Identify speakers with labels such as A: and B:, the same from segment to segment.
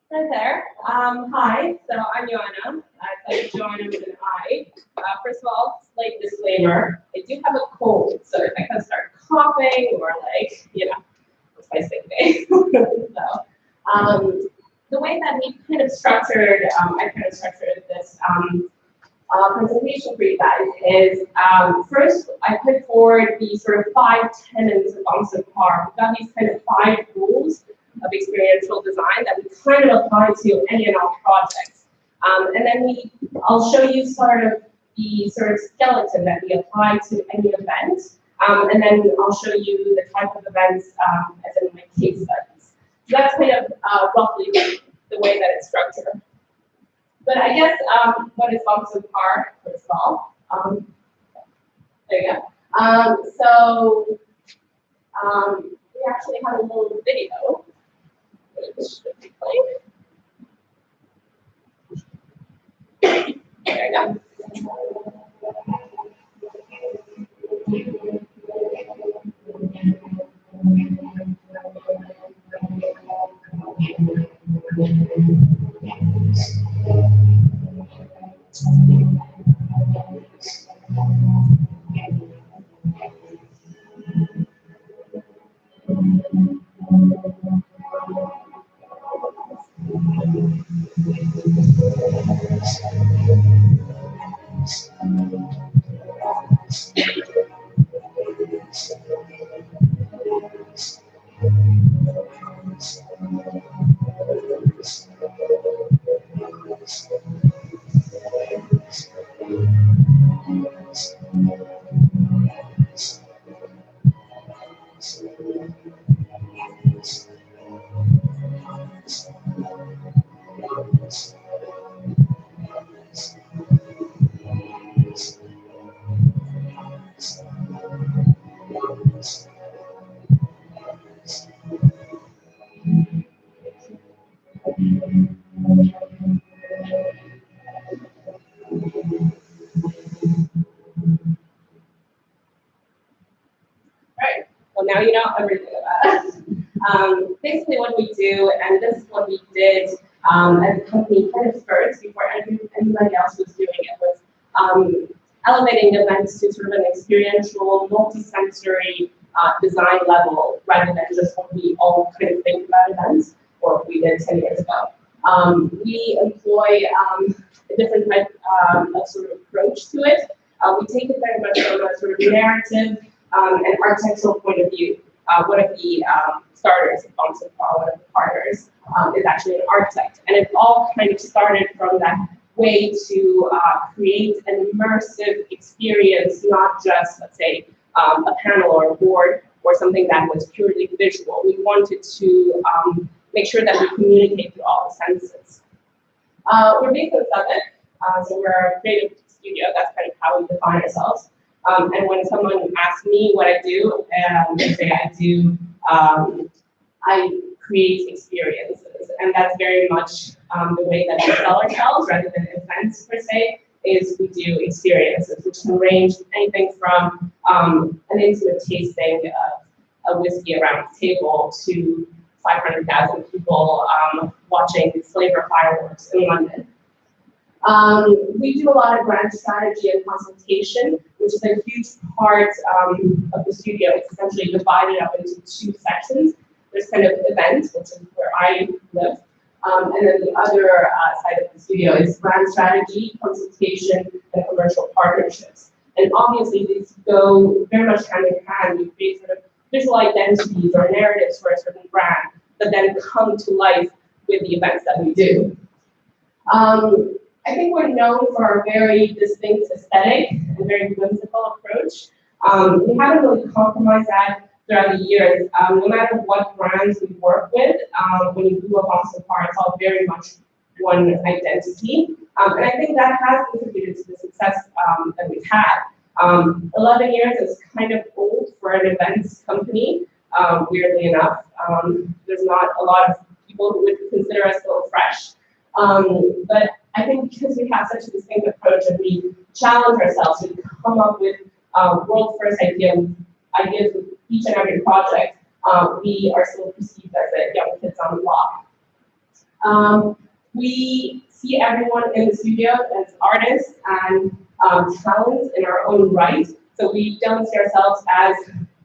A: Right there. Hi, so I'm Ioana. It's Joanna with an I. First of all, slight disclaimer, I do have a cold, so if I kind of start coughing or it's my sick day. The way that we kind of structured, I kind of structured this presentation for you guys is first I put forward the sort of 5 tenets of Bompas and Parr. We've got these kind of 5 rules of experiential design that we kind of apply to any and all projects. And then I'll show you sort of the skeleton that we apply to any event. And then I'll show you the type of events as in my case studies. So that's kind of roughly the way that it's structured. But I guess what is Bompas and Parr, first of all? There you go. We actually have a little video. This should be playing. There you go. Now you know everything about us. Basically what we do, and this is what we did as a company kind of first, before anybody else was doing it, was elevating events to sort of an experiential, multi-sensory design level, rather than just what we all kind of think about events, or what we did 10 years ago. We employ a different type of sort of approach to it. We take it very much from a sort of narrative and architectural point of view. One of the starters of Bompas and Parr, one of the partners, is actually an architect. And it all kind of started from that way to create an immersive experience, not just, let's say, a panel or a board or something that was purely visual. We wanted to make sure that we communicate through all the senses. We're based in Suffolk, so we're a creative studio. That's kind of how we define ourselves. And when someone asks me what I do, they say I create experiences, and that's very much the way that we sell ourselves, rather than events per se. Is we do experiences, which can range anything from an intimate tasting of a whiskey around the table to 500,000 people watching flavor fireworks in London. We do a lot of brand strategy and consultation, which is a huge part of the studio. It's essentially divided up into 2 sections. There's kind of events, which is where I live, and then the other side of the studio is brand strategy, consultation, and commercial partnerships. And obviously these go very much hand in hand. We create sort of visual identities or narratives for a certain brand that then come to life with the events that we do. I think we're known for our very distinct aesthetic and very whimsical approach. We haven't really compromised that throughout the years. No matter what brands we work with, when you do a Bompas and Parr, it's all very much one identity. And I think that has contributed to the success that we've had. 11 years is kind of old for an events company, weirdly enough. There's not a lot of people who would consider us still fresh. But I think because we have such a distinct approach and we challenge ourselves to come up with world-first ideas with each and every project, we are still perceived as a young kids on the block. We see everyone in the studio as artists and talents in our own right. So we don't see ourselves as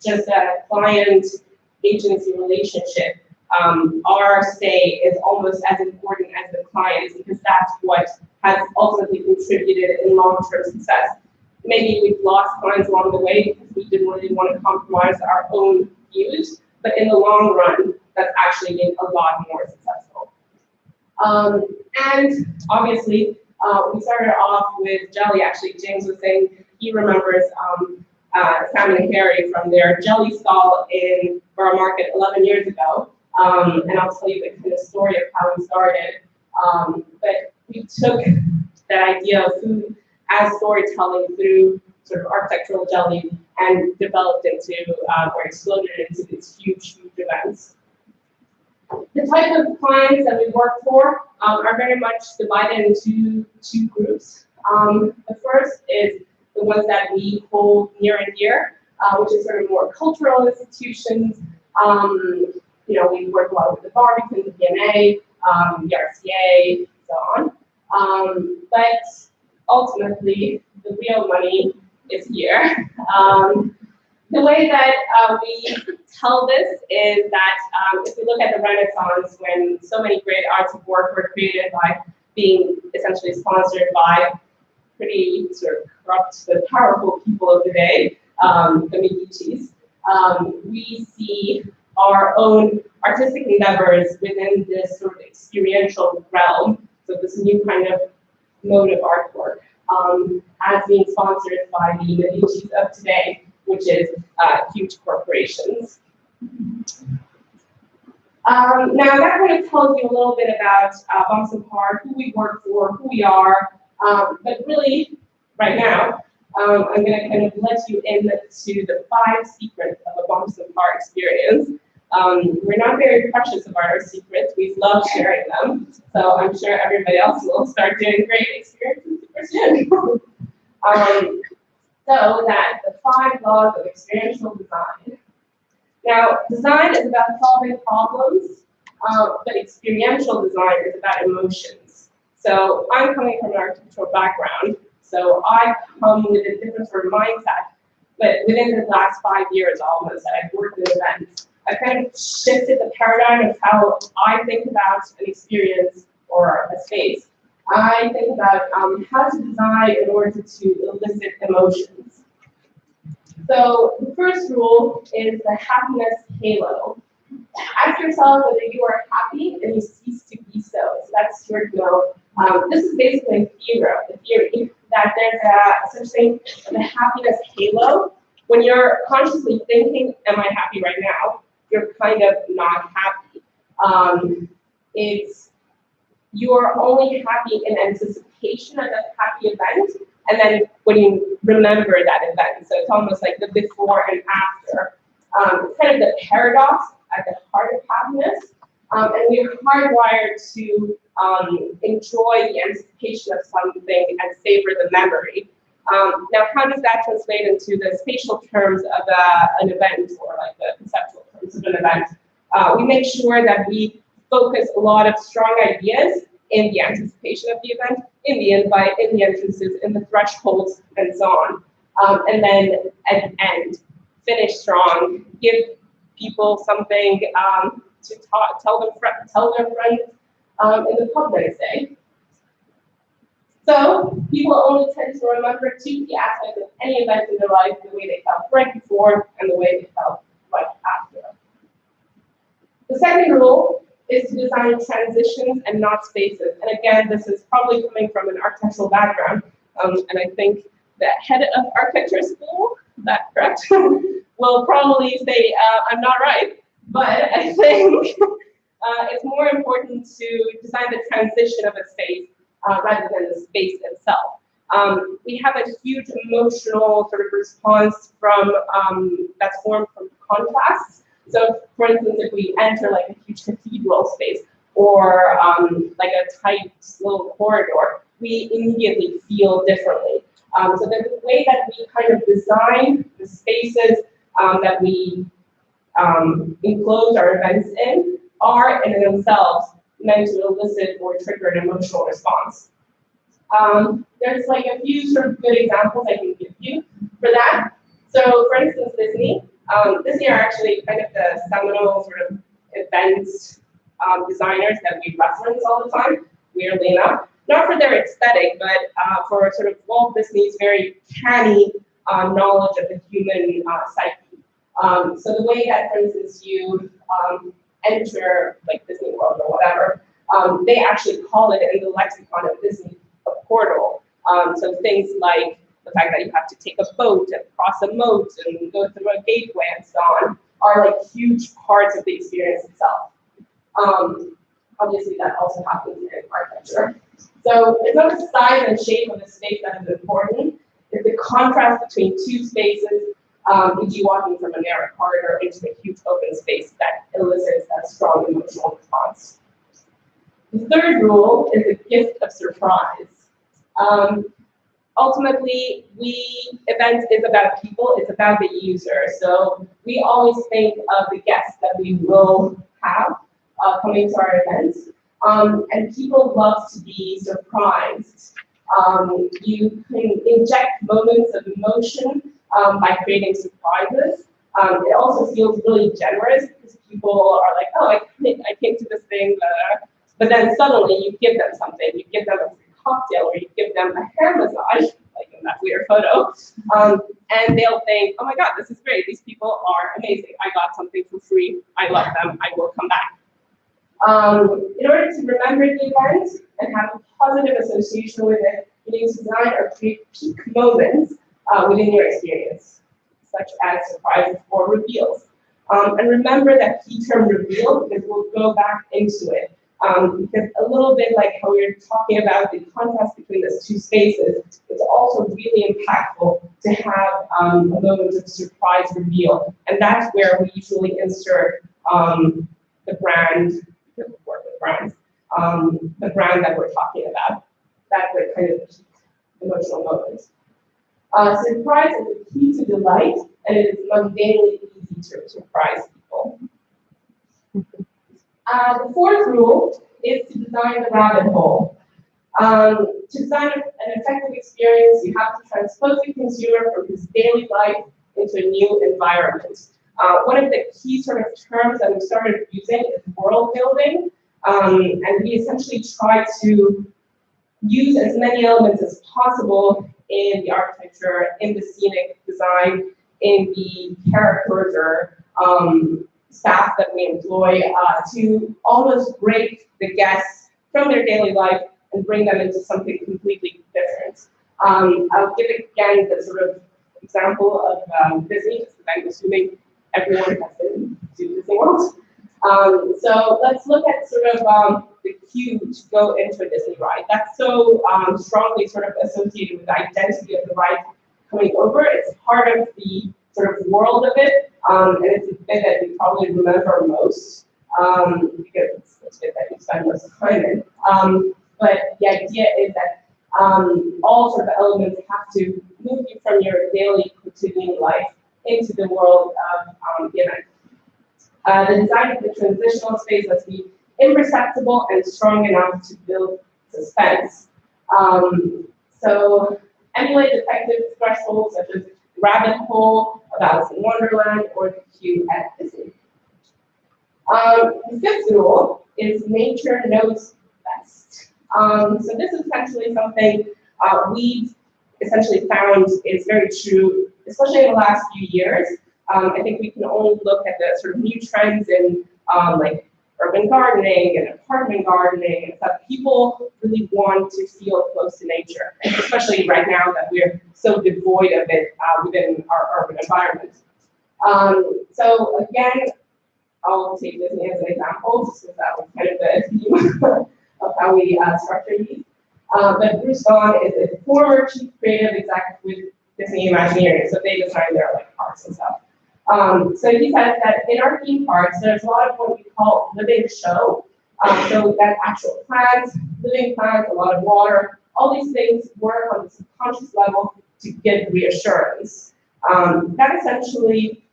A: just a client-agency relationship. Our say is almost as important as the client's because that's what has ultimately contributed in long-term success. Maybe we've lost clients along the way because we didn't really want to compromise our own views, but in the long run, that's actually been a lot more successful. And obviously, we started off with jelly. Actually, James was saying he remembers Sam and Harry from their jelly stall in Borough Market 11 years ago. And I'll tell you the kind of story of how we started. But we took that idea of food as storytelling through sort of architectural jelly and developed into, or exploded into these huge, huge events. The type of clients that we work for are very much divided into two groups. The first is the ones that we hold near and dear, which is sort of more cultural institutions. You know, we work a lot with the Barbican, the PNA, the RCA, so on. But ultimately, the real money is here. The way that we tell this is that if we look at the Renaissance, when so many great arts of work were created by being essentially sponsored by pretty sort of corrupt but powerful people of the day, the Medicis, we see our own artistic endeavors within this sort of experiential realm, so this new kind of mode of artwork, as being sponsored by the Medicis of today, which is huge corporations. Now that kind of tells you a little bit about Bompas and Parr, who we work for, who we are, but really, right now, I'm going to kind of let you into the 5 secrets of a Bompas and Parr experience. We're not very precious of our secrets. We love sharing them. So I'm sure everybody else will start doing great experiences super soon. So that the 5 laws of experiential design. Now, design is about solving problems, but experiential design is about emotions. So I'm coming from an architectural background, so I come with a different sort of mindset. But within the last 5 years almost that I've worked in events, I kind of shifted the paradigm of how I think about an experience or a space. I think about how to design in order to elicit emotions. So the first rule is the happiness halo. Ask yourself whether you are happy and you cease to be so. So that's your goal. This is basically the theory that there's such thing as a happiness halo. When you're consciously thinking, am I happy right now? You're kind of not happy. You're only happy in anticipation of that happy event, and then when you remember that event. So it's almost like the before and after. It's kind of the paradox at the heart of happiness. And we're hardwired to enjoy the anticipation of something and savor the memory. Now, how does that translate into the spatial terms of an event, or like the conceptual terms of an event? We make sure that we focus a lot of strong ideas in the anticipation of the event, in the invite, in the entrances, in the thresholds, and so on. And then at the end, finish strong, give people something to tell their friends in the pub the next day. So people only tend to remember 2 key aspects of any event in their life: the way they felt right before and the way they felt right after. The second rule is to design transitions and not spaces. And again, this is probably coming from an architectural background, and I think the head of architecture school, is that correct, will probably say I'm not right, but I think it's more important to design the transition of a space rather than the space itself. We have a huge emotional sort of response from that's formed from contrasts. So, for instance, if we enter like a huge cathedral space or like a tight little corridor, we immediately feel differently. So the way that we kind of design the spaces that we enclose our events in are in themselves meant to elicit or trigger an emotional response. There's like a few sort of good examples I can give you for that. So for instance, Disney. Disney are actually kind of the seminal sort of events designers that we reference all the time, weirdly enough. Not for their aesthetic, but for sort of Walt Disney's very canny knowledge of the human psyche. So the way that, for instance, you enter like Disney World or whatever, they actually call it in the lexicon of Disney a portal. So things like the fact that you have to take a boat and cross a moat and go through a gateway and so on are like huge parts of the experience itself. Obviously, that also happens in architecture. So it's not the size and shape of the space that is important. It's the contrast between two spaces, e.g. walking from a narrow corridor into a huge open space that elicits that strong emotional response. The third rule is the gift of surprise. Ultimately, events is about people, it's about the user. So we always think of the guests that we will have coming to our events. And people love to be surprised. You can inject moments of emotion by creating surprises. It also feels really generous because people are like, oh, I came to this thing, but then suddenly you give them something. You give them a free cocktail or you give them a hair massage, like in that weird photo, and they'll think, oh my God, this is great. These people are amazing. I got something for free. I love them. I will come back. In order to remember the event and have a positive association with it, you need to design or create peak moments within your experience, such as surprises or reveals. And remember that key term reveal, because we'll go back into it. Because a little bit like how we were talking about the contrast between those two spaces, it's also really impactful to have a moment of surprise reveal. And that's where we usually insert the brand, because we work with brands, the brand that we're talking about. That's the kind of emotional moment. Surprise is the key to delight, and it is mundanely easy to surprise people. The fourth rule is to design the rabbit hole. To design an effective experience, you have to transpose the consumer from his daily life into a new environment. One of the key sort of terms that we started using is world building, and we essentially try to use as many elements as possible in the architecture, in the scenic design, in the characters or staff that we employ to almost break the guests from their daily life and bring them into something completely different. I'll give again the sort of example of Disney, because I'm assuming everyone has been to Disney World. So let's look at sort of the cue to go into a Disney ride. That's so strongly sort of associated with the identity of the ride coming over. It's part of the sort of world of it, and it's a bit that you probably remember most, because it's a bit that you spend most time in. But the idea is that all sort of elements have to move you from your daily quotidian life into the world of the event. The design of the transitional space must be imperceptible and strong enough to build suspense. So emulate effective thresholds such as rabbit hole, Alice in Wonderland, or the queue at Disney. The fifth rule is nature knows best. So this is essentially something we've essentially found is very true, especially in the last few years. I think we can only look at the sort of new trends in like urban gardening and apartment gardening and stuff. People really want to feel close to nature, especially right now that we're so devoid of it within our urban environment. So again, I'll take Disney as an example, just because that was kind of the theme of how we structure these. But Bruce Vaughn is a former chief creative exec with Disney Imagineering, so they design their like parks and stuff. So he says that in our theme parks, there's a lot of what we call living show. So that's actual plants, living plants, a lot of water. All these things work on the subconscious level to give reassurance. That essentially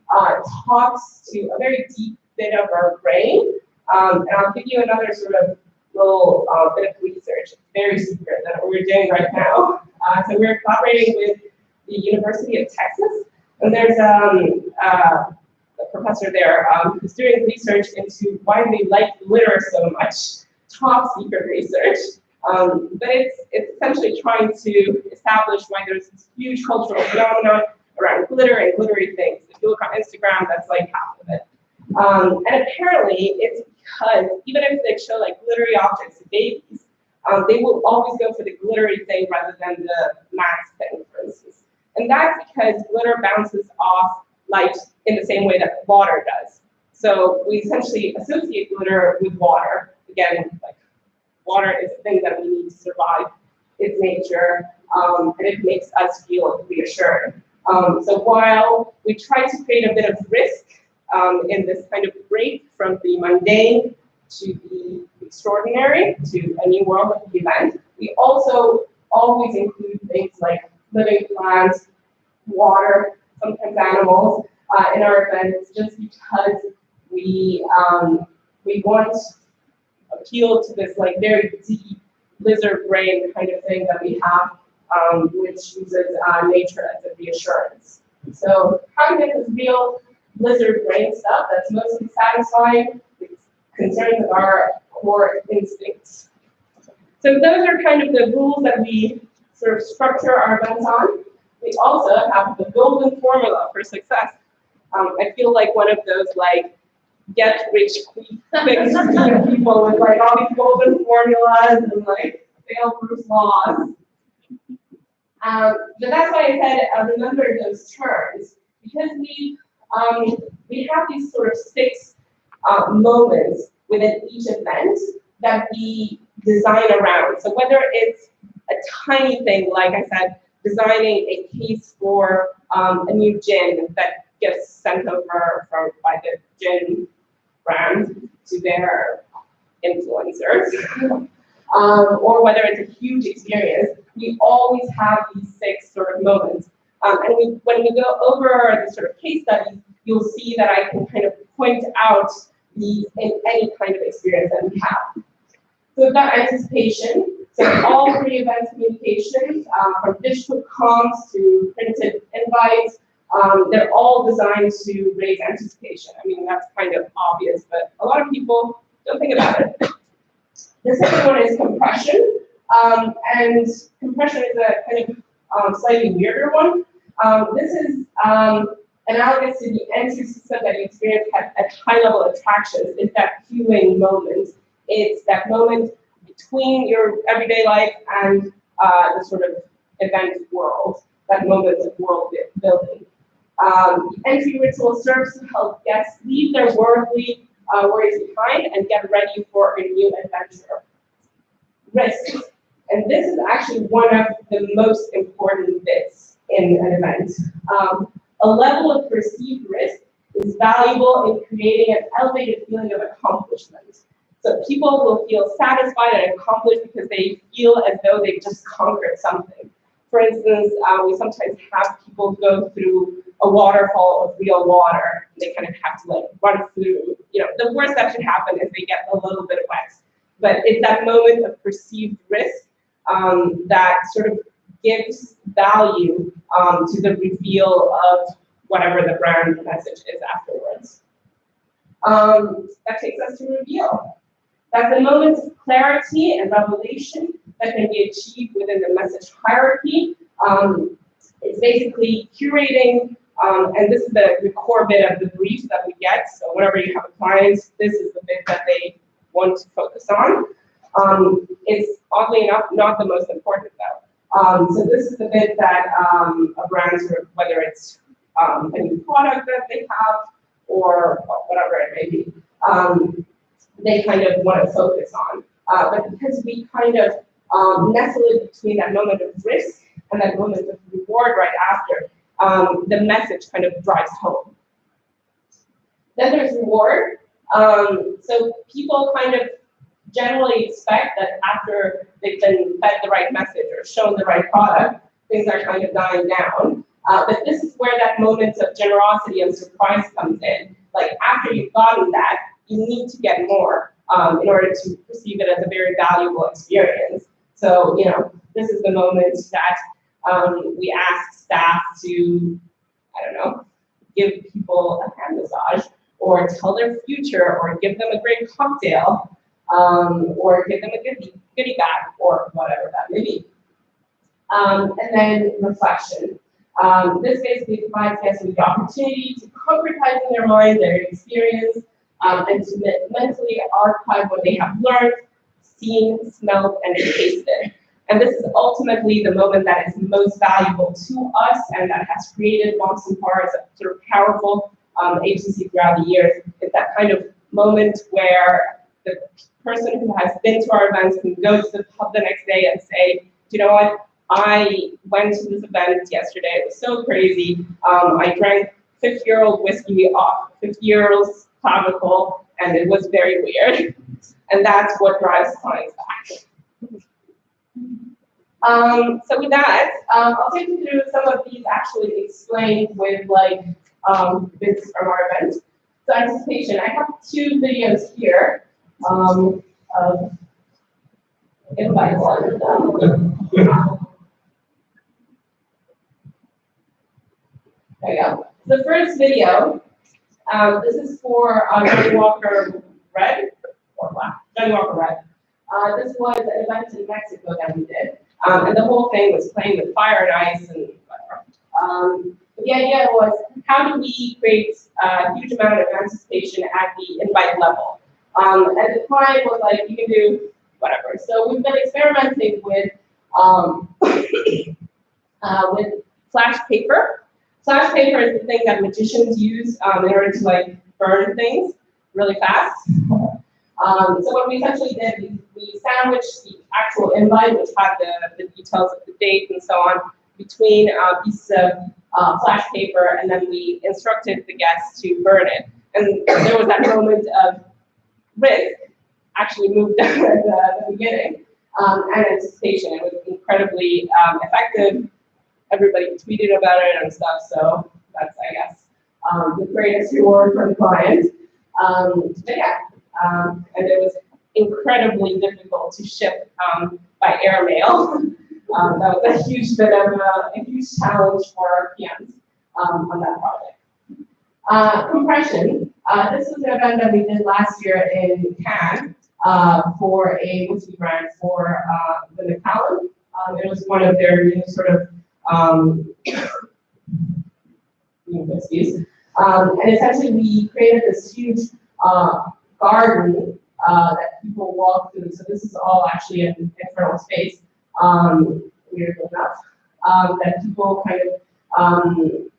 A: talks to a very deep bit of our brain. And I'll give you another sort of little bit of research, very secret, that we're doing right now. So we're collaborating with the University of Texas, and there's a professor there who's doing research into why we like glitter so much, top secret research. But it's essentially trying to establish why there's this huge cultural phenomenon around glitter and glittery things. If you look on Instagram, that's like half of it. And apparently, it's because even if they show like glittery objects to babies, they will always go for the glittery thing rather than the matte thing, for instance. And that's because glitter bounces off light in the same way that water does. So we essentially associate glitter with water. Again, like water is the thing that we need to survive its nature, and it makes us feel reassured. So while we try to create a bit of risk in this kind of break from the mundane to the extraordinary, to a new world of event, we also always include things like living plants, water, sometimes animals in our events, just because we want to appeal to this like very deep lizard brain kind of thing that we have, which uses nature as a reassurance. So how to get this real lizard brain stuff that's mostly satisfying is concerned with our core instincts. So those are kind of the rules that we sort of structure our events on. We also have the golden formula for success. I feel like one of those like get rich quick scheme people with like all these golden formulas and like fail-proof laws. But that's why I said remember those terms, because we have these sort of 6 moments within each event that we design around. So whether it's a tiny thing, like I said, designing a case for a new gin that gets sent over by the gin brand to their influencers, or whether it's a huge experience, we always have these 6 sort of moments. And when we go over the sort of case studies, you'll see that I can kind of point out these in any kind of experience that we have. So we've got anticipation. So all pre-event communications, from digital comms to printed invites, they're all designed to raise anticipation. I mean, that's kind of obvious, but a lot of people don't think about it. The second one is compression. And compression is a kind of slightly weirder one. This is analogous to the entry system that you experience at high-level attractions. It's that cueing moment. It's that moment between your everyday life and the sort of event world, that moment of world building. The entry ritual serves to help guests leave their worldly worries behind and get ready for a new adventure. Risk. And this is actually one of the most important bits in an event. A level of perceived risk is valuable in creating an elevated feeling of accomplishment. So people will feel satisfied and accomplished because they feel as though they've just conquered something. For instance, we sometimes have people go through a waterfall of real water. They kind of have to like run through, the worst that should happen is they get a little bit wet. But it's that moment of perceived risk that sort of gives value to the reveal of whatever the brand message is afterwards. That takes us to reveal. That's a moment of clarity and revelation that can be achieved within the message hierarchy. It's basically curating, and this is the core bit of the brief that we get. So whenever you have a client, this is the bit that they want to focus on. It's oddly enough not the most important though. So this is the bit that a brand, sort of, whether it's a new product that they have or whatever it may be, they kind of want to focus on. But because we kind of nestle it between that moment of risk and that moment of reward right after, the message kind of drives home. Then there's reward. So people kind of generally expect that after they've been fed the right message or shown the right product, things are kind of dying down. But this is where that moment of generosity and surprise comes in. Like after you've gotten that, you need to get more. in order to perceive it as a very valuable experience. So, this is the moment that we ask staff to, I don't know, give people a hand massage, or tell their future, or give them a great cocktail, or give them a goodie bag, or whatever that may be. And then reflection. This basically provides guests with the opportunity to concretize in their mind their experience, and to mentally archive what they have learned, seen, smelled, and tasted. And this is ultimately the moment that is most valuable to us, and that has created Bompas and Parr as a sort of powerful agency throughout the years. It's that kind of moment where the person who has been to our events can go to the pub the next day and say, you know what, I went to this event yesterday, it was so crazy. I drank 50-year-old whiskey off 50-year-old clavicle, and it was very weird. And that's what drives clients back. So with that, I'll take you through some of these actually explained with bits from our event. So anticipation, I have 2 videos here of invites on them. There you go. The first video, this is for Johnny Walker Red, or Black, Johnny Walker Red. This was an event in Mexico that we did, and the whole thing was playing with fire and ice and whatever. But the idea was, how do we create a huge amount of anticipation at the invite level? And the client was like, you can do whatever. So we've been experimenting with flash paper. Flash paper is the thing that magicians use in order to burn things really fast. So what we essentially did, we sandwiched the actual invite, which had the details of the date and so on, between pieces of flash paper, and then we instructed the guests to burn it. And there was that moment of risk, actually moved at the beginning, and anticipation. It was incredibly effective. Everybody tweeted about it and stuff, so that's, I guess, the greatest reward for the client. But yeah, and it was incredibly difficult to ship by airmail. That was a huge bit of a huge challenge for our PMs on that project. Compression. This was an event that we did last year in Cannes for a whiskey brand for the Macallan. It was one of their new sort of new whiskeys. And essentially we created this huge garden that people walk through. So this is all actually an infernal space, weirdly enough, that people kind of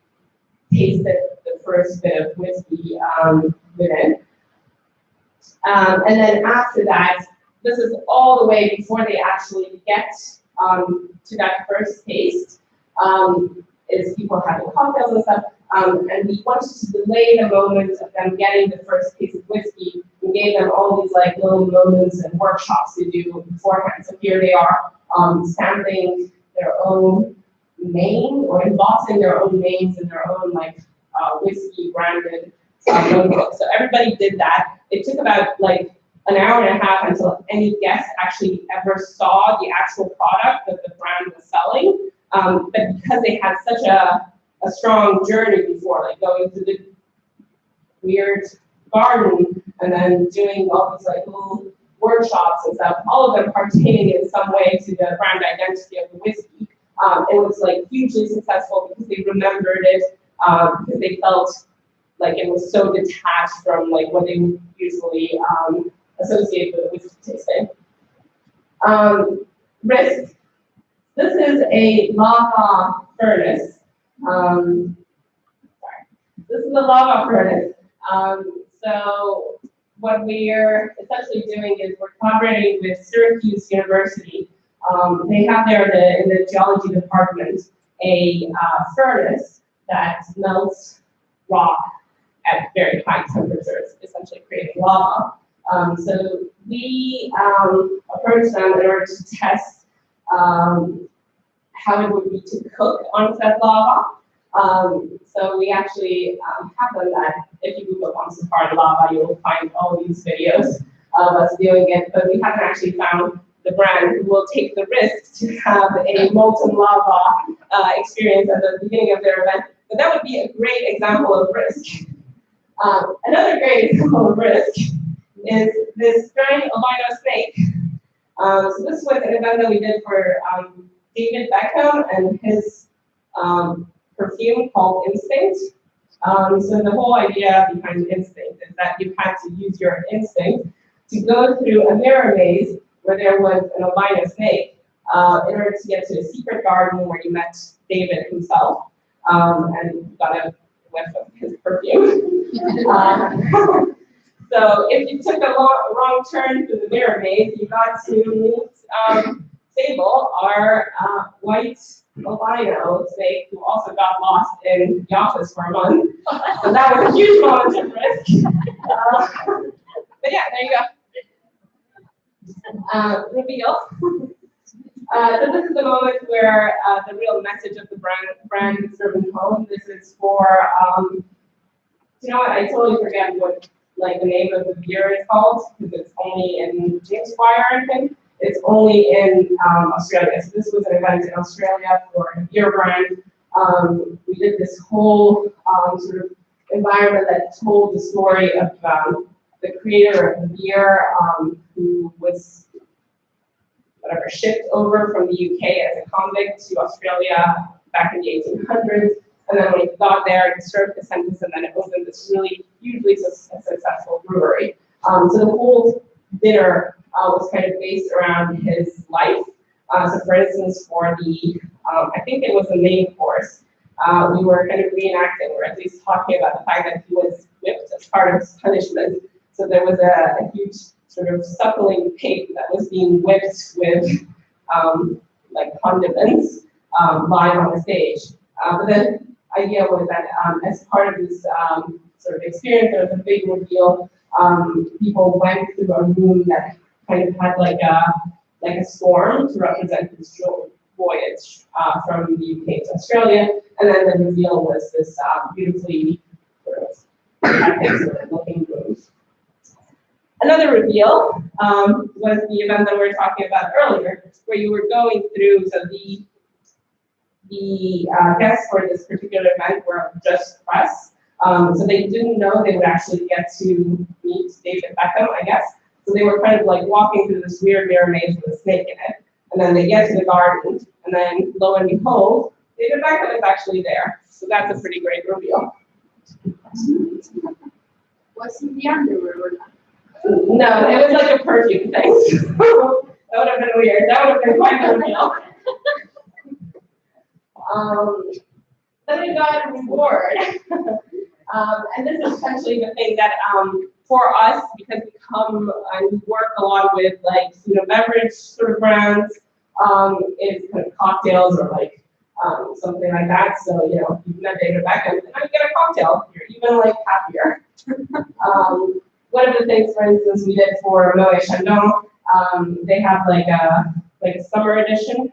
A: tasted the first bit of whiskey within. And then after that, this is all the way before they actually get to that first taste, is people having cocktails and stuff. And we wanted to delay the moment of them getting the first taste of whiskey. We gave them all these little moments and workshops to do beforehand. So here they are stamping their own name or embossing their own names in their own whiskey branded notebook. So everybody did that. It took about an hour and a half until any guest actually ever saw the actual product that the brand was selling. But because they had such a strong journey before, going through the weird garden and then doing all these little workshops and stuff, all of them pertaining in some way to the brand identity of the whiskey. It was hugely successful because they remembered it, because they felt like it was so detached from what they usually associate with whiskey tasting. Risk. This is a lava furnace. Sorry. This is a lava furnace. So what we're essentially doing is we're collaborating with Syracuse University. They have there in the geology department a furnace that melts rock at very high temperatures, essentially creating lava. So we approached them in order to test how it would be to cook on said lava. So we actually have done that. If you Google Bompas and Parr lava, you will find all these videos. of us doing it, but we haven't actually found the brand who will take the risk to have a molten lava experience at the beginning of their event. But that would be a great example of risk. Another great example of risk is this giant albino snake. So this was an event that we did for David Beckham and his perfume called Instinct. So the whole idea behind Instinct is that you had to use your instinct to go through a mirror maze where there was an albino snake in order to get to a secret garden where you met David himself and got a whiff of his perfume. So if you took a wrong turn through the mirror maze, you got to meet Sable, our white albino snake, who also got lost in the office for a month. So that was a huge moment of risk. But yeah, there you go. Reveal. So this is the moment where the real message of the brand is driven home. This is for, you know what, I totally forget what the name of the beer is called, because it's only in James Squire, I think. It's only in Australia. So this was an event in Australia for a beer brand. We did this whole sort of environment that told the story of the creator of the beer, who was shipped over from the UK as a convict to Australia back in the 1800s. And then when he got there, he served the sentence, and then it opened this really hugely successful brewery. So the whole dinner was kind of based around his life. So for instance, for the, I think it was the main course, we were kind of reenacting, or at least talking about the fact that he was whipped as part of his punishment. So there was a huge sort of suckling pig that was being whipped with condiments live on the stage. But the idea was that as part of this sort of experience, there was a big reveal. People went through a room that kind of had like a storm to represent this voyage from the UK to Australia, and then the reveal was this beautifully sort of looking room. Another reveal was the event that we were talking about earlier, where you were going through, so the guests for this particular event were just press, so they didn't know they would actually get to meet David Beckham, I guess. So they were kind of like walking through this weird mirror maze with a snake in it, and then they get to the garden, and then lo and behold, David Beckham is actually there. So that's a pretty great reveal.
B: Was in the underwear or not?
A: No, it was like a perfume thing. That would have been weird. That would have been quite a reveal. Then we got a reward. And this is essentially the thing that for us, because we come and work a lot with like food and beverage sort of brands, is kind of cocktails or like something like that. So, you know, you met David Beckham, and now you get a cocktail. You're even like happier. One of the things, for instance, we did for Moët Chandon, they have like a summer edition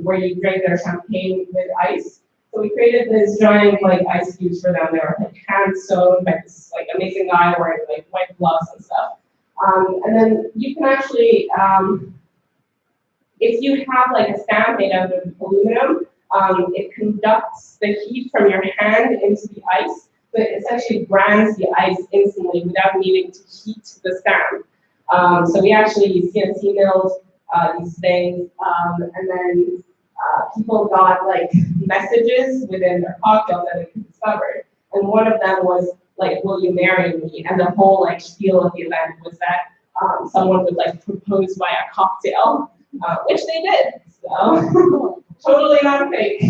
A: where you drink their champagne with ice. So we created this giant like ice cubes for them. They were like hand sewn by this like amazing guy wearing like white gloves and stuff. And then you can actually, if you have like a stand made out of aluminum, it conducts the heat from your hand into the ice. So it essentially brands the ice instantly without needing to heat the stand. So we actually CNC milled these things, and then people got like messages within their cocktails that they discovered. And one of them was like, "Will you marry me?" And the whole like spiel of the event was that someone would like propose via cocktail, which they did. So totally not fake.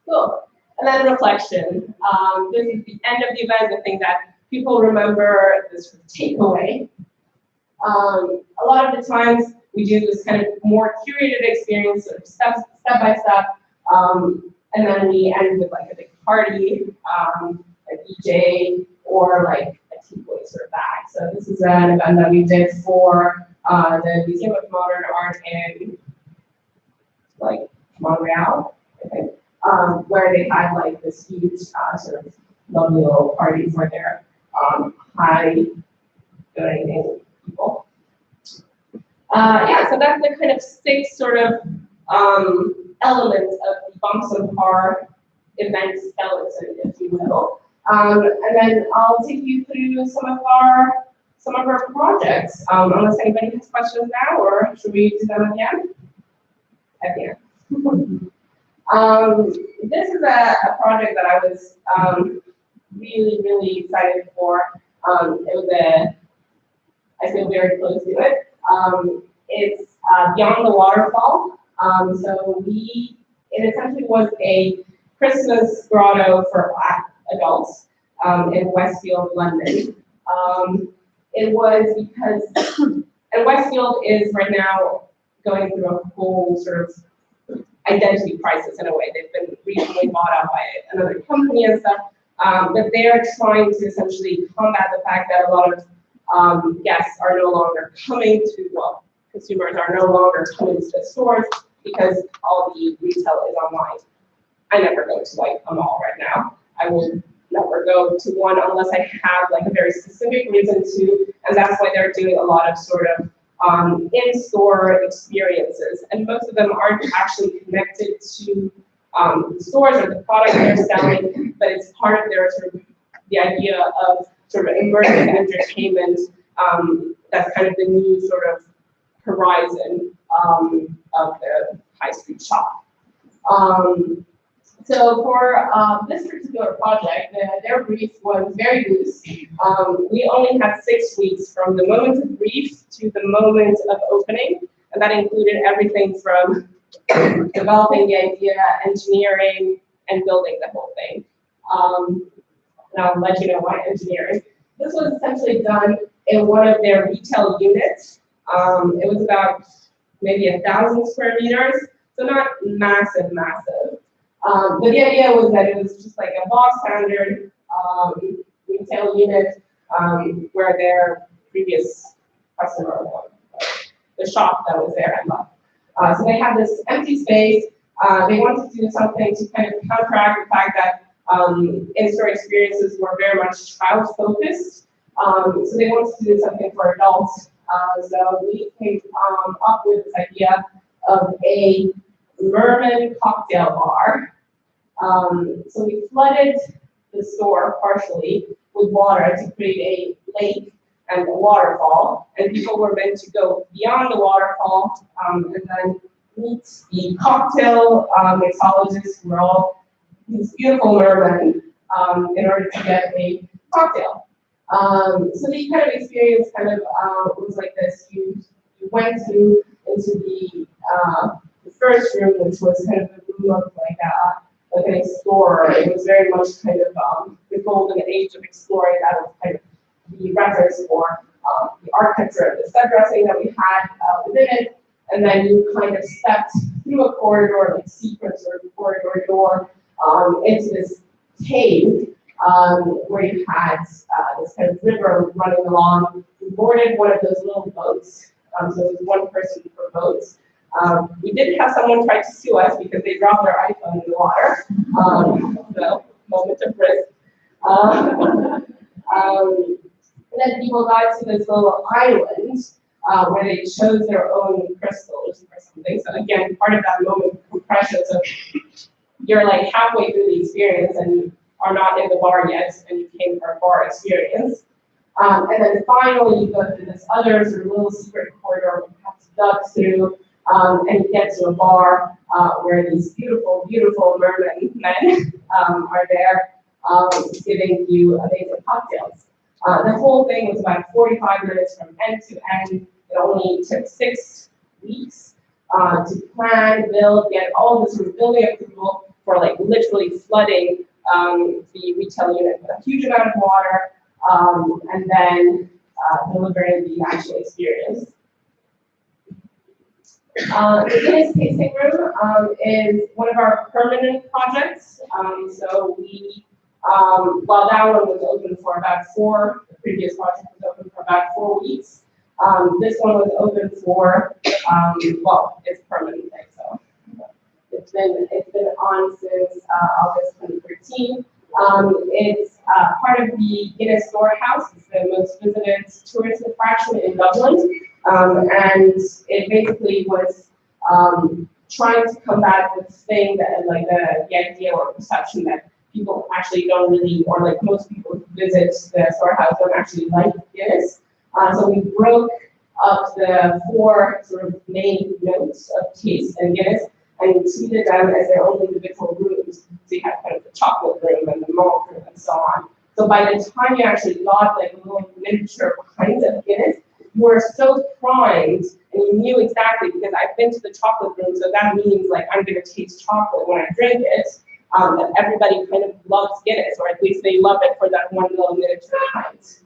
A: Cool. And then reflection. This is the end of the event, the thing that people remember, this takeaway. A lot of the times we do this kind of more curated experience, sort of step by step, and then we end with like a big party, a DJ, or like a takeaway sort of bag. So this is an event that we did for the Museum of Modern Art in like Montreal, I think. Where they had like this huge sort of lovely little party for their high donating people. Yeah, so that's the kind of 6 sort of elements of the Bompas and Parr event skeleton, if you will. And then I'll take you through some of our projects. Unless anybody has questions now, or should we do them again? At the end. This is a project that I was really, really excited for. I feel very close to it. It's Beyond the Waterfall. So it essentially was a Christmas grotto for Black adults in Westfield, London. It was because, and Westfield is right now going through a whole sort of identity crisis in a way. They've been recently bought out by another company and stuff, but they're trying to essentially combat the fact that a lot of guests are no longer coming to, well, consumers are no longer coming to the stores because all the retail is online. I never go to like a mall right now. I will never go to one unless I have like a very specific reason to, and that's why they're doing a lot of sort of in-store experiences, and most of them aren't actually connected to stores or the product they're selling, but it's part of their sort of the idea of sort of immersive entertainment. That's kind of the new sort of horizon of the high street shop. So for this particular project, their brief was very loose. We only had 6 weeks from the moment of brief to the moment of opening, and that included everything from developing the idea, engineering, and building the whole thing. And I'll let you know why engineering. This was essentially done in one of their retail units. It was about maybe 1,000 square meters, so not massive. But the idea was that it was just like a box standard retail unit where their previous customer, the shop that was there, had left. So they had this empty space. They wanted to do something to kind of counteract the fact that in-store experiences were very much child-focused. So they wanted to do something for adults. So we came up with this idea of a merman cocktail bar. So we flooded the store partially with water to create a lake and a waterfall, and people were meant to go beyond the waterfall and then meet the cocktail mixologists who were all these beautiful mermen in order to get a cocktail. So the kind of experience kind of was like this. You went into the first room, which was kind of the room of like an explorer. It was very much kind of the golden age of exploring. That was kind of the reference for the architecture of the set dressing that we had within it. And then you kind of stepped through a corridor, like secret sort of corridor door, into this cave where you had this kind of river running along. We boarded one of those little boats, so it was one person per boat. We did have someone try to sue us because they dropped their iPhone in the water. So, moment of risk. And then people got to this little island where they chose their own crystals or something. So again, part of that moment of compression. So you're like halfway through the experience and you are not in the bar yet, and you came for a bar experience. And then finally, you go through this other sort of little secret corridor you have to duck through. And you get to a bar where these beautiful, beautiful merman men are there giving you amazing cocktails. The whole thing was about 45 minutes from end to end. It only took 6 weeks to plan, build, get all this sort of building approval for like literally flooding the retail unit with a huge amount of water, and then delivering the actual experience. The Guinness Tasting Room is one of our permanent projects. So we, while that one was open for about the previous project was open for about 4 weeks. This one was open for, well, it's permanent thing, so it's been on since August 2013. It's part of the Guinness Storehouse. It's the most visited tourist attraction in Dublin. And it basically was trying to combat this thing that, like, the idea or perception that people actually don't really, or like most people who visit the storehouse don't actually like Guinness. So we broke up the 4 sort of main notes of taste and Guinness and treated them as their own individual rooms. So you have kind of the chocolate room and the malt room and so on. So by the time you actually got like little miniature kinds of Guinness, you were so primed and you knew exactly, because I've been to the chocolate room, so that means like I'm gonna taste chocolate when I drink it. That everybody kind of loves Guinness, or at least they love it for that one little miniature pint.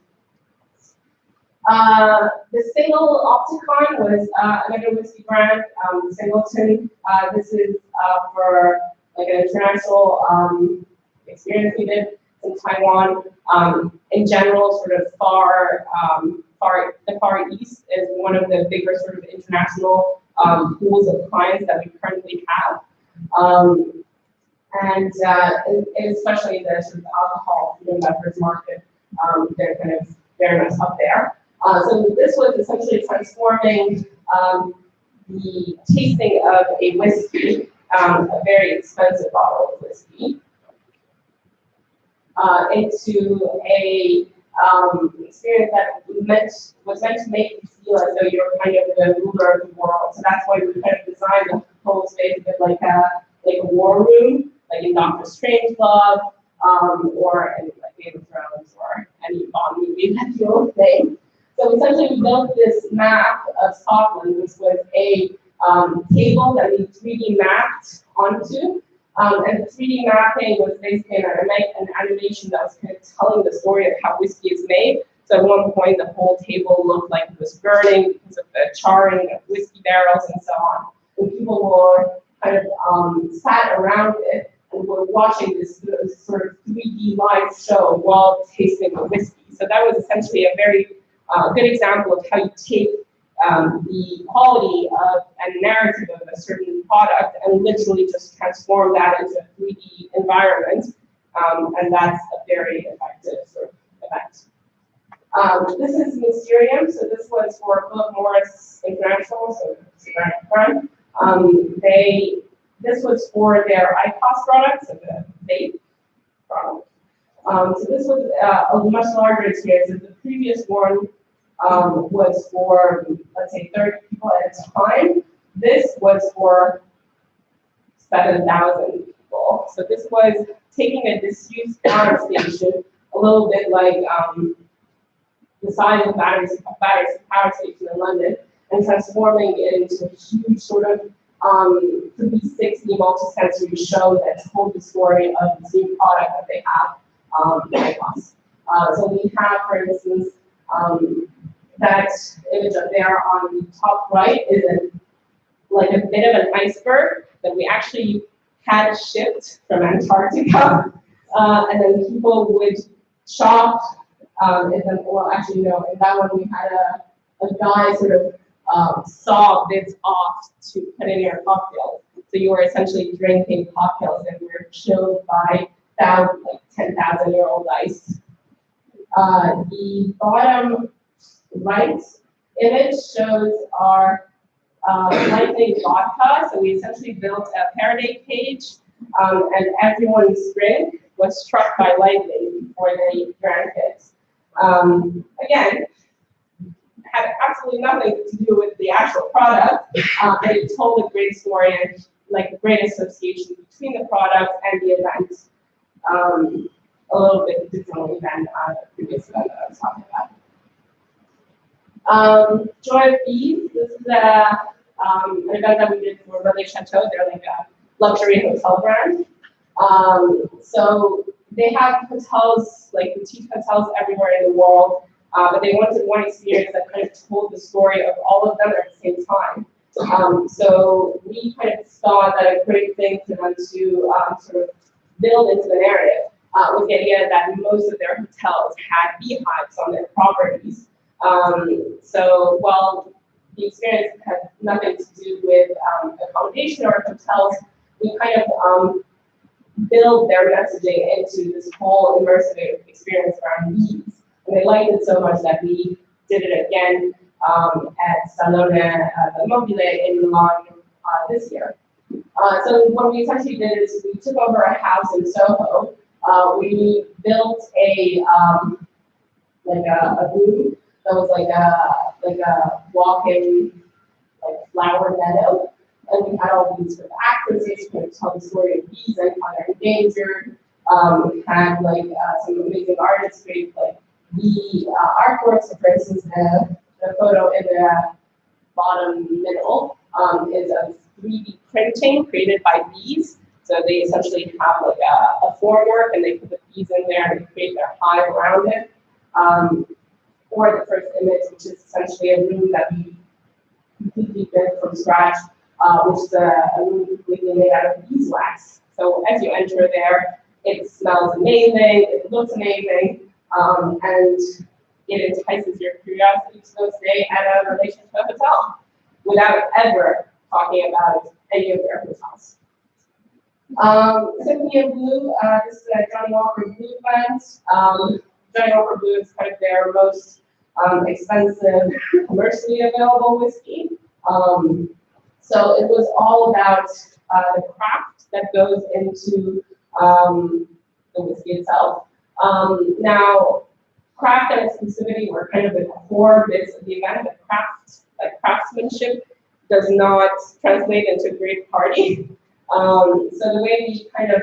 A: The single Opticon was another whiskey brand, Singleton. This is for like an international experience we did in Taiwan. In general, sort of the Far East is one of the bigger sort of international pools of clients that we currently have. And especially the sort of alcohol food and beverage market, they're kind of very much up there. So this was essentially transforming the tasting of a whiskey, a very expensive bottle of whiskey, into a experience that was meant to make you feel as though you're kind of the ruler of the world. So that's why we kind of designed the whole space a bit like a war room, like in Doctor Strangelove, or in like Game of Thrones, or any Bond movie that you'll think. So essentially, we built this map of Scotland. This was a table that we 3D mapped onto. And the 3D mapping was basically an animation that was kind of telling the story of how whiskey is made. So at one point, the whole table looked like it was burning because of the charring of whiskey barrels and so on. And people were kind of sat around it and were watching this sort of 3D live show while tasting the whiskey. So that was essentially a very good example of how you take the quality of and narrative of a certain product and literally just transform that into a 3D environment. And that's a very effective sort of event. This is Mysterium. So this was for Philip Morris International, so it's a brand front. This was for their IQOS products, so the vape product. So this was a much larger experience. The previous one was for, let's say, 30 people at a time. This was for 7,000 people. So this was taking a disused power station, a little bit like the size of Battersea Power Station in London, and transforming it into a huge sort of 360 multi-sensory show that told the story of this new product that they have at us. So we have, for instance, that image up there on the top right is like a bit of an iceberg that we actually had shipped from Antarctica, and then people would shop. Well, actually, no. In that one, we had a guy sort of saw bits off to put in your cocktail. So you were essentially drinking cocktails that were chilled by like 10,000-year-old ice. The bottom right image shows our lightning vodka. So we essentially built a Faraday cage, and everyone's drink was struck by lightning before they drank it. Again, had absolutely nothing to do with the actual product, but it told a great story and like a great association between the product and the event. A little bit differently than the previous event that I was talking about. Joy of Bees, this is an event that we did for Relais Chateau. They're like a luxury hotel brand. So they have hotels, like boutique hotels everywhere in the world, but they wanted one experience that kind of told the story of all of them at the same time. So we kind of saw that a great thing for them to sort of build into the narrative was the idea that most of their hotels had beehives on their properties. So while the experience had nothing to do with accommodation or hotels, we kind of build their messaging into this whole immersive experience around bees. And they liked it so much that we did it again at Salone Mobile in Milan this year. So what we essentially did is we took over a house in Soho. We built a booth that was like a walk-in flower meadow, and we had all these sort of actresses who could tell the story of bees and how they're endangered. We had some amazing artists create bee artworks. So for instance, the photo in the bottom middle is a 3D printing created by bees. So they essentially have a formwork, and they put the bees in there and they create their hive around it. Or the first image, which is essentially a room that we completely built from scratch, which is a room completely made out of beeswax. So as you enter there, it smells amazing, it looks amazing, and it entices your curiosity to go stay at a relationship hotel without ever talking about any of their hotels. Symphony of Blue, this is a Johnny Walker Blue blend. Johnny Walker Blue is kind of their most expensive, commercially available whiskey. So it was all about the craft that goes into the whiskey itself. Now, craft and exclusivity were kind of the core bits of the event. The craftsmanship does not translate into a great party. So the way we kind of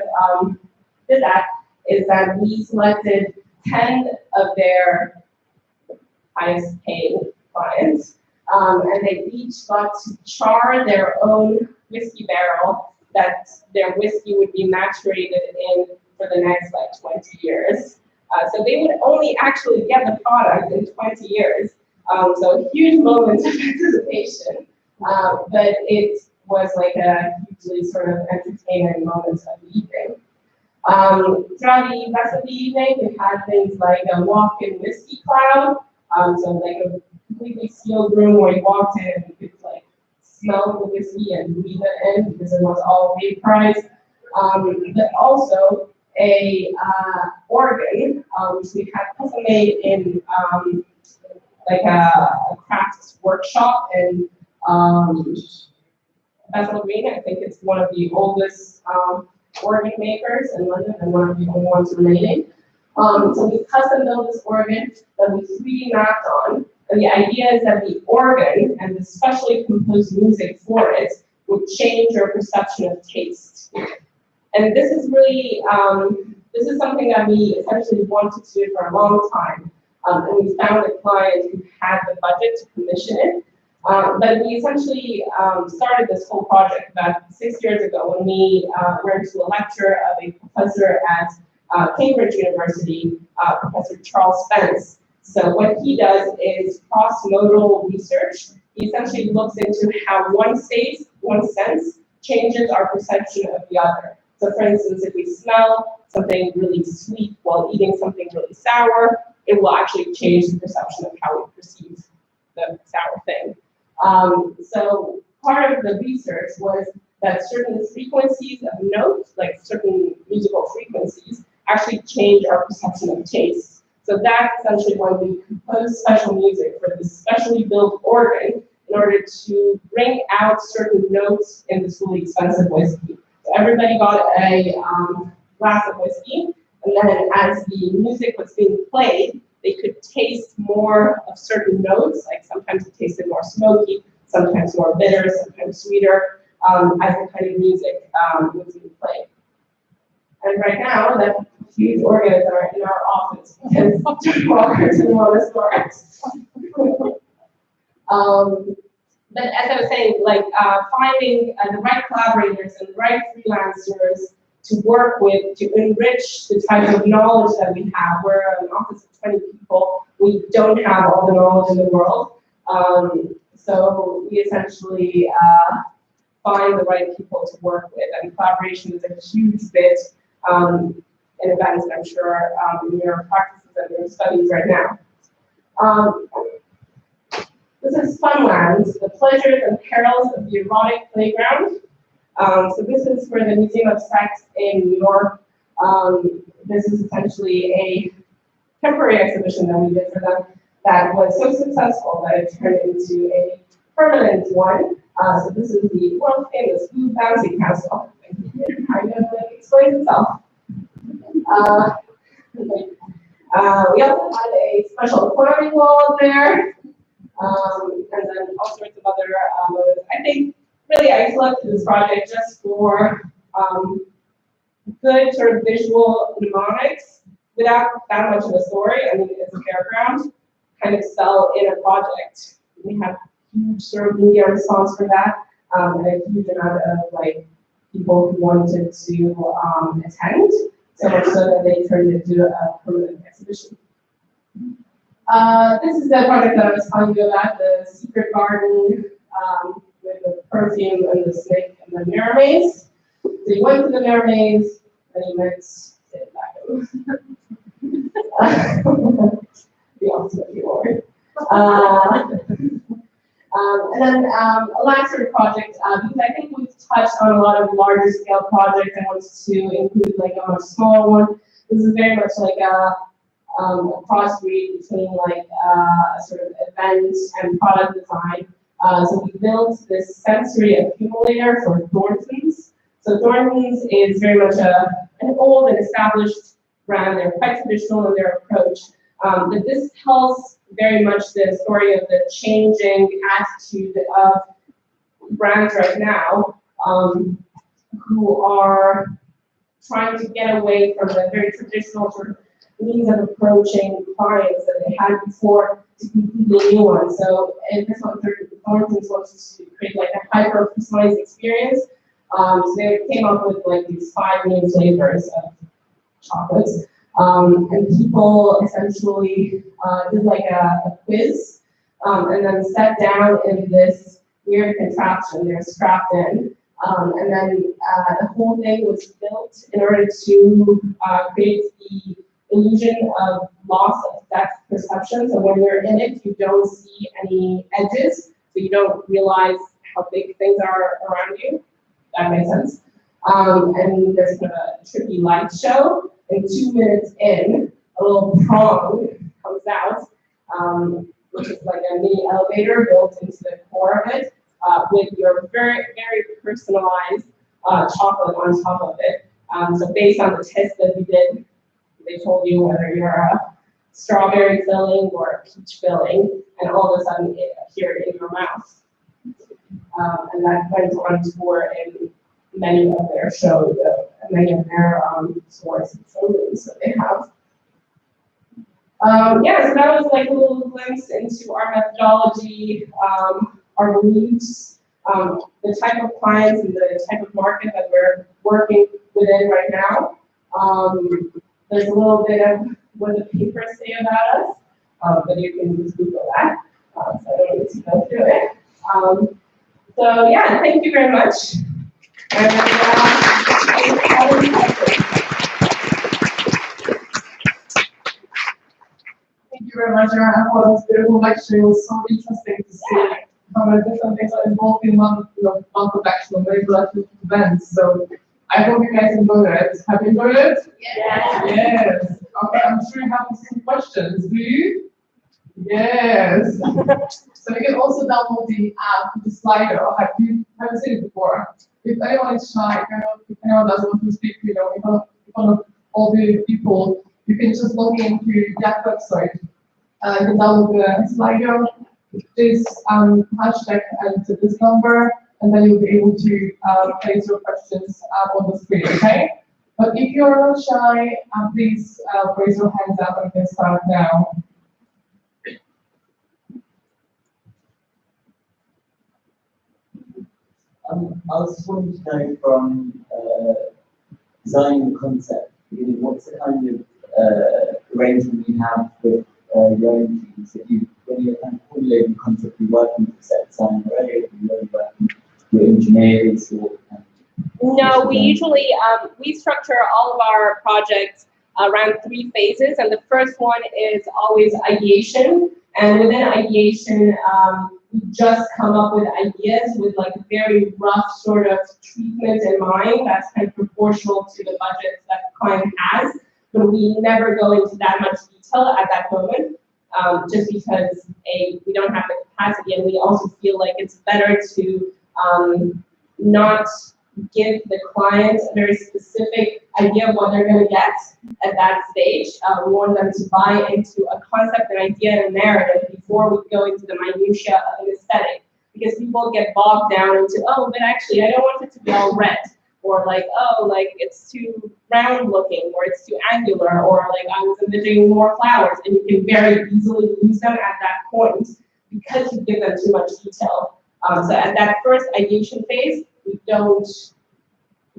A: did that is that we selected 10 of their highest paying clients, and they each got to char their own whiskey barrel that their whiskey would be maturated in for the next 20 years. So they would only actually get the product in 20 years. So a huge moment of anticipation, but it was a hugely sort of entertaining moment of the evening. Throughout the rest of the evening, we had things like a walk-in whiskey cloud, so a completely sealed room where you walked in and you could smell the whiskey and breathe it in because it was all vaporized. But also a organ, which we had custom made in a crafts workshop in Bethnal Green. I think it's one of the oldest organ makers in London and one of the only ones remaining. So we custom built this organ that we 3D mapped on, and the idea is that the organ and the specially composed music for it would change your perception of taste. And this is really, this is something that we essentially wanted to do for a long time, and we found a client who had the budget to commission it. But we essentially started this whole project about 6 years ago when we went to a lecture of a professor at Cambridge University, Professor Charles Spence. So what he does is cross-modal research. He essentially looks into how one sense changes our perception of the other. So for instance, if we smell something really sweet while eating something really sour, it will actually change the perception of how we perceive the sour thing. So part of the research was that certain frequencies of notes, like certain musical frequencies, actually change our perception of taste. So that's essentially when we composed special music for this specially built organ in order to bring out certain notes in this really expensive whiskey. So everybody got a glass of whiskey, and then as the music was being played, they could taste more of certain notes, like sometimes it tasted more smoky, sometimes more bitter, sometimes sweeter, as the kind of music was being played. And right now, that huge organ is in our office because Dr. Walker didn't want to store it. But as I was saying, finding the right collaborators and the right freelancers to work with to enrich the type of knowledge that we have. We're an office of 20 people. We don't have all the knowledge in the world. So we essentially find the right people to work with, and collaboration is a huge bit in events, I'm sure, in your practices and your studies right now. This is Funland, the pleasures and perils of the erotic playground. So this is for the Museum of Sex in New York. This is essentially a temporary exhibition that we did for them that was so successful that it turned into a permanent one. So this is the world famous food bouncy castle. It kind of like explains itself. We also had a special climbing wall there, and then all sorts of other I think really I selected this project just for good sort of visual mnemonics without that much of a story. I mean, it's a fairground, kind of sell in a project. We have huge sort of media response for that, and a huge amount of like people who wanted to attend, so much so that they turned it into a permanent exhibition. This is the project that I was telling you about, the secret garden with the perfume and the snake and the mirror maze. So you went to the mirror maze, then you went to the back. The ultimate reward. And then a last sort of project, because I think we've touched on a lot of larger scale projects, I wanted to include like a much smaller one. This is very much like a crossbreed between like a sort of event and product design. So we built this sensory accumulator for Thornton's. So Thornton's is very much an old and established brand. They're quite traditional in their approach. But this tells very much the story of the changing attitude of brands right now, who are trying to get away from the very traditional sort of means of approaching clients that they had before to completely new ones. So in this one, Thornton's wants to create like a hyper-personalized experience. So they came up with like these 5 new flavors of chocolates. And people essentially did like a quiz, and then sat down in this weird contraption. They're strapped in, and then the whole thing was built in order to create the illusion of loss of depth perception. So when you're in it, you don't see any edges, so you don't realize how big things are around you. That makes sense. And there's kind of a tricky light show. And 2 minutes in, a little prong comes out, which is like a mini elevator built into the core of it, with your very, very personalized chocolate on top of it. So based on the test that we did, they told you whether you're a strawberry filling or a peach filling, and all of a sudden it appeared in your mouth. And that went on tour in many of their shows, many of their stores and showrooms that they have. Yeah, so that was like a little glimpse into our methodology, our beliefs, the type of clients and the type of market that we're working within right now. There's a little bit of what the papers say about us, but you can just Google that. So I don't need to go through it. So yeah, thank you very much. And,
C: thank you very much, Ioana, for this beautiful lecture. It was so interesting to see how many different things are involved in one production of very collective events. So I hope you guys enjoyed it. Have you enjoyed it?
B: Yes.
C: Yes. Okay, I'm sure you have some questions. Do you? Yes. So you can also download the app, the slider. Have you seen it before? If anyone is shy, if anyone doesn't want to speak, in front of all the people, you can just log into that website. You can download the slider, this hashtag and this number, and then you'll be able to place your questions on the screen, okay? But if you're not shy, please raise your hands up and we can start now.
D: I was just wanting to know from designing the concept, what's the kind of arrangement you have with your own teams? When you're kind of formulating the concept, you're working with set design already, or you're working with engineers or
A: no, we usually we structure all of our projects around 3 phases, and the first one is always ideation. And within ideation, we just come up with ideas with like a very rough sort of treatment in mind that's kind of proportional to the budget that the client has, but we never go into that much detail at that moment, just because we don't have the capacity, and we also feel like it's better to not give the client a very specific idea of what they're going to get at that stage. We want them to buy into a concept, an idea, and a narrative before we go into the minutiae of an aesthetic. Because people get bogged down into, oh, but actually I don't want it to be all red, or like, oh, like it's too round looking, or it's too angular, or like I was envisioning more flowers, and you can very easily lose them at that point because you give them too much detail. So at that first ideation phase, we don't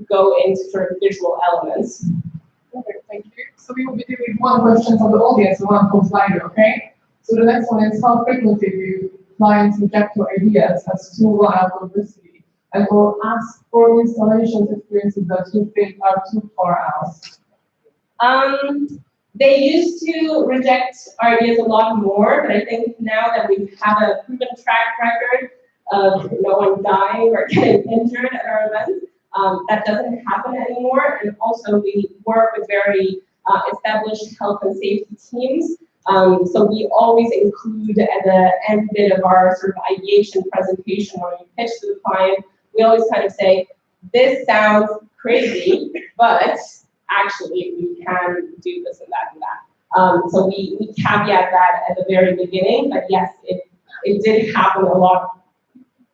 A: go into sort of visual elements.
C: Okay, thank you. So we will be doing one question from the audience and one from Slido, okay? So the next one is, how frequently do clients reject your ideas as too wild or risky, and or ask for installations experiences that you think are too far out?
A: They used to reject our ideas a lot more, but I think now that we have a proven track record of no one dying or getting injured at our events, that doesn't happen anymore. And also we work with very established health and safety teams. So we always include at the end bit of our sort of ideation presentation when we pitch to the client, we always kind of say, this sounds crazy, but actually we can do this and that and that. So we caveat that at the very beginning, but yes, it did happen a lot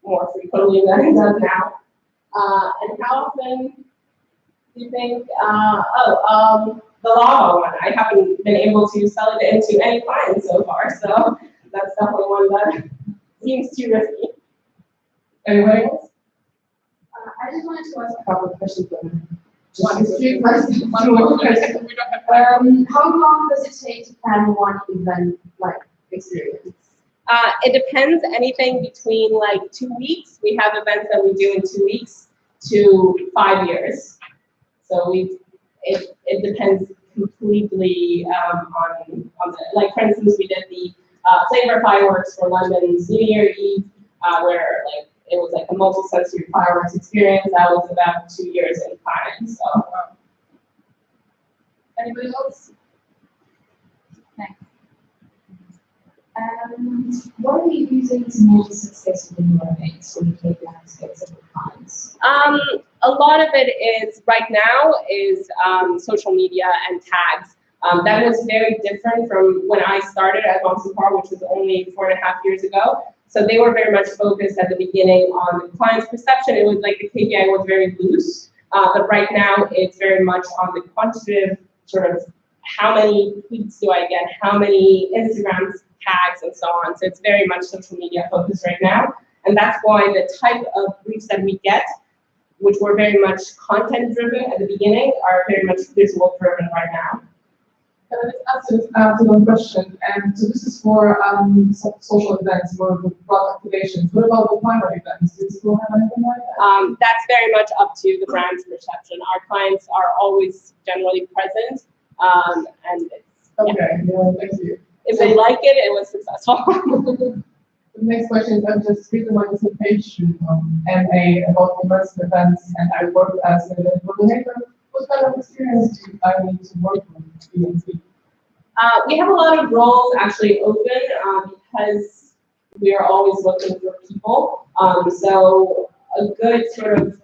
A: more frequently than it does now. And how often do you think, the lava one, I haven't been able to sell it into any clients so far, so that's definitely one that seems too risky.
C: Anybody else?
B: I just wanted to ask a couple of questions.
C: One question.
B: How long does it take to plan one event like experience?
A: It depends, anything between like 2 weeks. We have events that we do in 2 weeks to 5 years. So it depends completely on the, like for instance, we did the flavor fireworks for London's New Year Eve, where like it was like a multi-sensory fireworks experience. That was about 2 years in planning. So,
C: Anybody else?
B: Thanks. What are you using to measure success within your events when you take landscapes of the clients?
A: A lot of it is right now is social media and tags. That was very different from when I started at Bompas and Parr, which was only 4.5 years ago. So they were very much focused at the beginning on the client's perception. It was like the KPI was very loose, but right now it's very much on the quantitative sort of how many tweets do I get, how many Instagram tags and so on. So it's very much social media focused right now. And that's why the type of briefs that we get, which were very much content driven at the beginning, are very much visual driven right now.
C: Can I just ask one question? And so this is for social events, more broad activations. What about the private events? Do you still have anything like that?
A: That's very much up to the brand's perception. Our clients are always generally present, and it's,
C: Okay, yeah, thank you.
A: if they like it, it was successful.
C: The next question is, I'm just reading my dissertation on MA about immersive events, and I work as an event coordinator. What kind of experience do I need to work with BNT?
A: We have a lot of roles actually open because we are always looking for people. So a good sort of,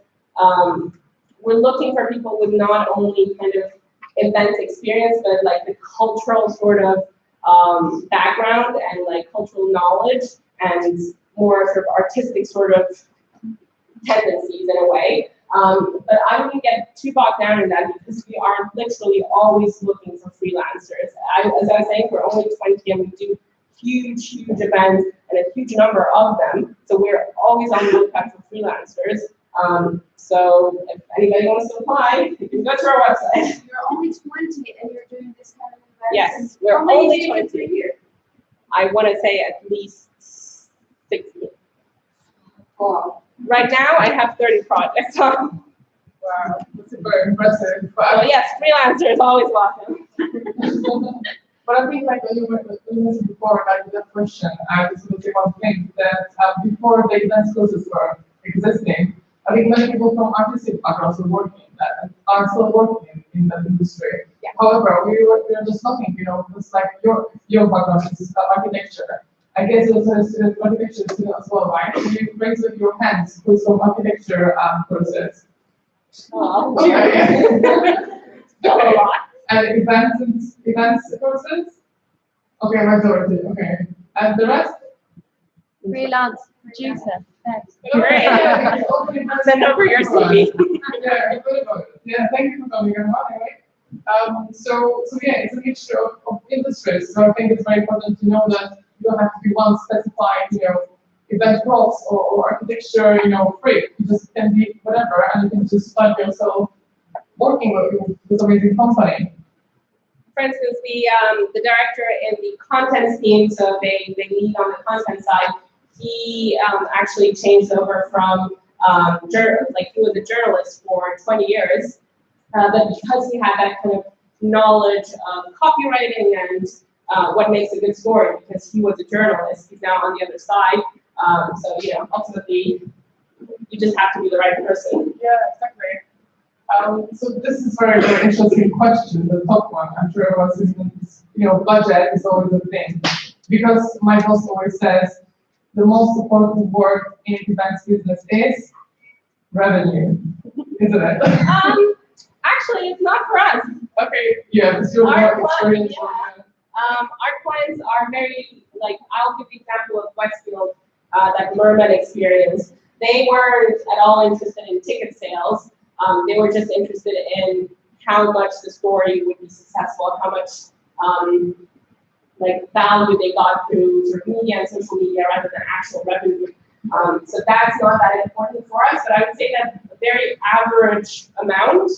A: we're looking for people with not only kind of event experience, but like the cultural sort of background and like cultural knowledge and more sort of artistic sort of tendencies in a way. But I wouldn't get too bogged down in that because we are literally always looking for freelancers. As I was saying, we're only 20 and we do huge events and a huge number of them. So we're always on the lookout for freelancers. So if anybody wants to apply, you can go to our website.
B: You're only 20 and you're doing this kind of event?
A: Yes, we're only 20 a year. I want to say at least 60.
B: Wow.
A: Right now, I have 30 projects on.
C: Wow, that's very impressive.
A: So yes, freelancers always welcome.
C: But I think, like you mentioned before, like the question, I just will say one thing that before the event process were existing, I think many people from artistic backgrounds were working in that and are still working in that industry.
A: Yeah.
C: However, we were just talking, it's like your background is architecture. I guess you also a student architecture student as well, right? Can you raise with your hands who's from architecture process?
A: Oh,
C: Okay.
A: a lot.
C: And events process? Okay, majority, okay. And the rest?
B: Freelance producer. Thanks.
A: Great. Send over your CV.
C: Yeah, thank you for coming on. Anyway, so yeah, it's a mixture of industries. So I think it's very important to know that you don't have to be one specified, event props or architecture, freak. You just can be whatever, and you can just find yourself working with this amazing company.
A: For instance, the director in the content team, so they lead on the content side. He actually changed over from he was a journalist for 20 years, but because he had that kind of knowledge of copywriting and what makes a good story, because he was a journalist, he's now on the other side. So ultimately, you just have to be the right person.
C: Yeah, exactly. So this is very, very interesting question, the top one. I'm sure everyone's thinking, budget is always a thing. Because my boss always says, the most important word in events business is revenue, isn't it?
A: Actually, it's not for us.
C: Okay, yeah, it's your
A: Our
C: work experience.
A: Our clients are very, I'll give the example of Westfield, that Merman experience. They weren't at all interested in ticket sales. They were just interested in how much the story would be successful, how much value they got through sort of media and social media rather than actual revenue. So that's not that important for us, but I would say that a very average amount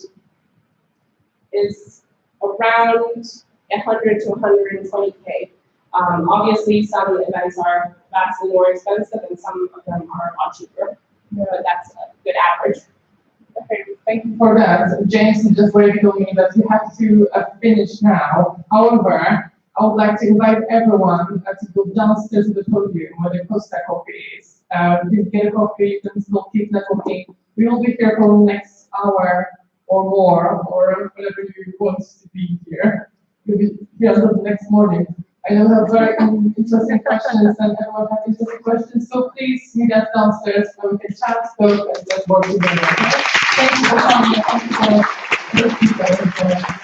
A: is around 100 to 120K. Obviously, some events are vastly more expensive and some of them are a lot cheaper, but that's a good average.
C: Okay, thank you for that. James just already told me that you have to finish now. However, I would like to invite everyone to go downstairs to the podium where the Costa coffee is. You can get a coffee, you can still keep networking. We will be here for the next hour or more, or whatever you want to be here. You'll be here until the next morning. I know you have very interesting questions and everyone has interesting questions, so please meet us downstairs where we can chat, talk, and then work together. Okay? Thank you for coming. Thank you for